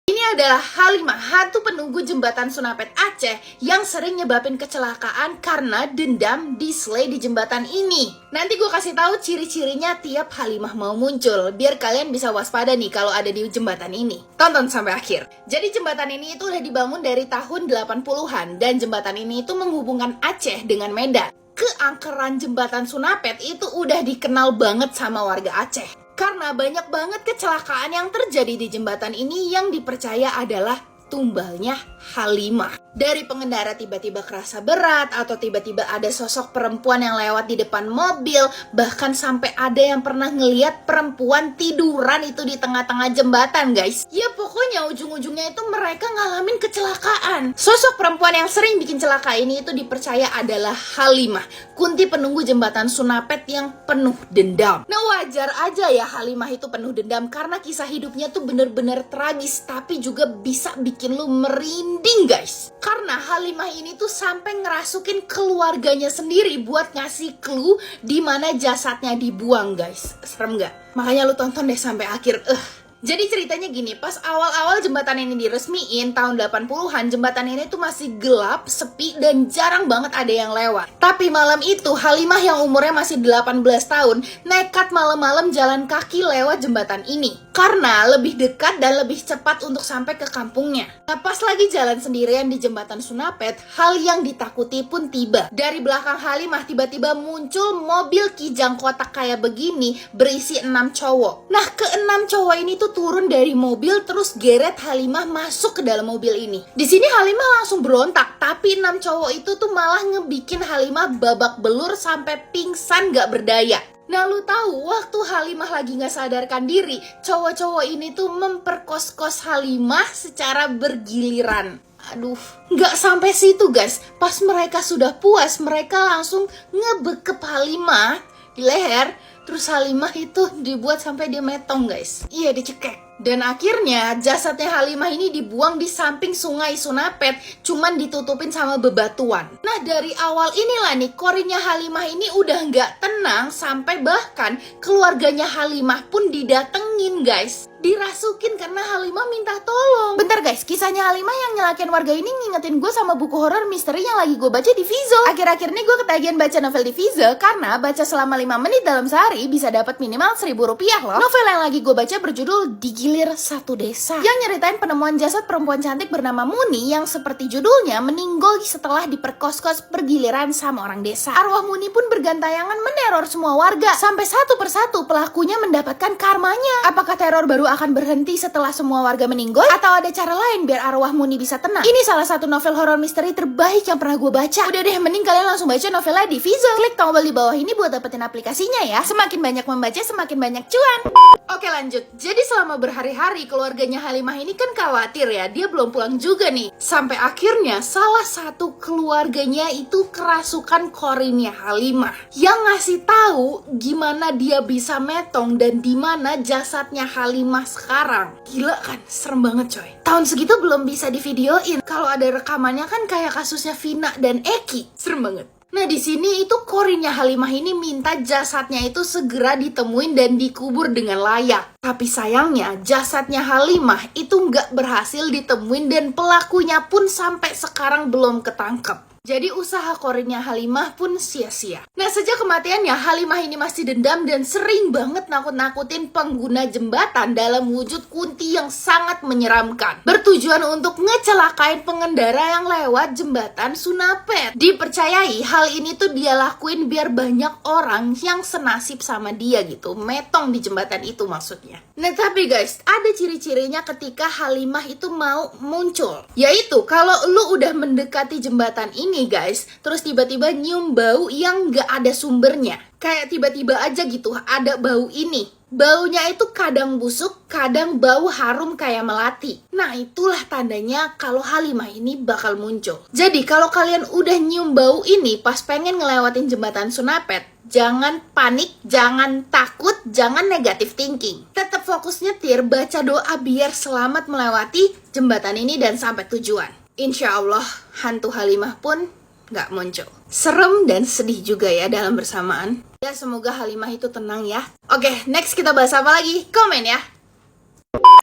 Ini adalah Halimah, hantu penunggu jembatan Sunapet Aceh yang sering nyebabin kecelakaan karena dendam dislay di jembatan ini. Nanti gue kasih tahu ciri-cirinya tiap Halimah mau muncul, biar kalian bisa waspada nih kalau ada di jembatan ini. Tonton sampai akhir. Jadi jembatan ini itu udah dibangun dari tahun 80-an dan jembatan ini itu menghubungkan Aceh dengan Medan. Keangkeran jembatan Sunapet itu udah dikenal banget sama warga Aceh. Karena banyak banget kecelakaan yang terjadi di jembatan ini yang dipercaya adalah tumbalnya Halimah. Dari pengendara tiba-tiba kerasa berat, atau tiba-tiba ada sosok perempuan yang lewat di depan mobil, bahkan sampai ada yang pernah ngeliat perempuan tiduran itu di tengah-tengah jembatan, guys. Ya pokoknya ujung-ujungnya itu mereka ngalamin kecelakaan. Sosok perempuan yang sering bikin celaka ini itu dipercaya adalah Halimah, kunti penunggu jembatan Sunapet yang penuh dendam. Nah wajar aja ya Halimah itu penuh dendam karena kisah hidupnya tuh bener-bener tragis, tapi juga bisa bikin lu merinding, guys. Karena Halimah ini tuh sampai ngerasukin keluarganya sendiri buat ngasih clue di mana jasadnya dibuang, guys. Serem gak? Makanya lu tonton deh sampai akhir. Jadi ceritanya gini, pas awal-awal jembatan ini diresmiin tahun 80-an, jembatan ini tuh masih gelap, sepi, dan jarang banget ada yang lewat. Tapi malam itu, Halimah yang umurnya masih 18 tahun, nekat malam-malam jalan kaki lewat jembatan ini. Karena lebih dekat dan lebih cepat untuk sampai ke kampungnya. Nah, pas lagi jalan sendirian di jembatan Sunapet, hal yang ditakuti pun tiba. Dari belakang Halimah tiba-tiba muncul mobil kijang kotak kayak begini, berisi 6 cowok. Nah, ke-6 cowok ini tuh turun dari mobil terus geret Halimah masuk ke dalam mobil ini. Di sini Halimah langsung berontak, tapi 6 cowok itu tuh malah ngebikin Halimah babak belur sampai pingsan gak berdaya. Nah lu tahu waktu Halimah lagi gak sadarkan diri, cowok-cowok ini tuh memperkos-kos Halimah secara bergiliran. Aduh, gak sampai situ guys. Pas mereka sudah puas, mereka langsung ngebekep Halimah di leher. Terus Halimah itu dibuat sampai dia metong guys. Iya, dicekek. Dan akhirnya jasadnya Halimah ini dibuang di samping sungai Sunapet, cuman ditutupin sama bebatuan. Nah dari awal inilah nih korinya Halimah ini udah nggak tenang, sampai bahkan keluarganya Halimah pun didatengin guys. Dirasukin karena Halimah minta tolong. Bentar guys, kisahnya Halimah yang nyelakain warga ini ngingetin gue sama buku horor misteri yang lagi gue baca di Vizo. Akhir-akhir ini gue ketagihan baca novel di Vizo karena baca selama 5 menit dalam sehari bisa dapat minimal Rp1.000 loh. Novel yang lagi gue baca berjudul Digilir Satu Desa, yang nyeritain penemuan jasad perempuan cantik bernama Muni yang seperti judulnya meninggal setelah diperkos-kos bergiliran sama orang desa. Arwah Muni pun bergantayangan meneror semua warga sampai satu persatu pelakunya mendapatkan karmanya. Apakah teror baru akan berhenti setelah semua warga meninggal? Atau ada cara lain biar arwah Muni bisa tenang? Ini salah satu novel horor misteri terbaik yang pernah gue baca. Udah deh, mending kalian langsung baca novelnya di Vizo. Klik tombol di bawah ini buat dapetin aplikasinya ya. Semakin banyak membaca, semakin banyak cuan. Oke lanjut. Jadi selama berhari-hari keluarganya Halimah ini kan khawatir ya, dia belum pulang juga nih. Sampai akhirnya salah satu keluarganya itu kerasukan korinnya Halimah, yang ngasih tahu gimana dia bisa metong dan di mana jasadnya Halimah sekarang. Gila kan, serem banget coy. Tahun segitu belum bisa divideoin. Kalau ada rekamannya kan kayak kasusnya Vina dan Eki. Serem banget. Nah di sini itu korinnya Halimah ini minta jasadnya itu segera ditemuin dan dikubur dengan layak. Tapi sayangnya jasadnya Halimah itu nggak berhasil ditemuin dan pelakunya pun sampai sekarang belum ketangkep. Jadi usaha korinnya Halimah pun sia-sia. Nah sejak kematiannya Halimah ini masih dendam dan sering banget nakut-nakutin pengguna jembatan dalam wujud kunti yang sangat menyeramkan, bertujuan untuk ngecelakain pengendara yang lewat jembatan Sunapet. Dipercayai hal ini tuh dia lakuin biar banyak orang yang senasib sama dia gitu, metong di jembatan itu maksudnya. Nah tapi guys, ada ciri-cirinya ketika Halimah itu mau muncul, yaitu kalau lu udah mendekati jembatan ini guys, terus tiba-tiba nyium bau yang gak ada sumbernya. Kayak tiba-tiba aja gitu ada bau ini. Baunya itu kadang busuk, kadang bau harum kayak melati. Nah itulah tandanya kalau Halimah ini bakal muncul. Jadi kalau kalian udah nyium bau ini pas pengen ngelewatin jembatan Sunapet, jangan panik, jangan takut, jangan negative thinking. Tetap fokus nyetir, baca doa biar selamat melewati jembatan ini dan sampai tujuan. Insya Allah hantu Halimah pun gak muncul. Serem dan sedih juga ya dalam bersamaan. Ya semoga Halimah itu tenang ya. Oke, next kita bahas apa lagi? Komen ya.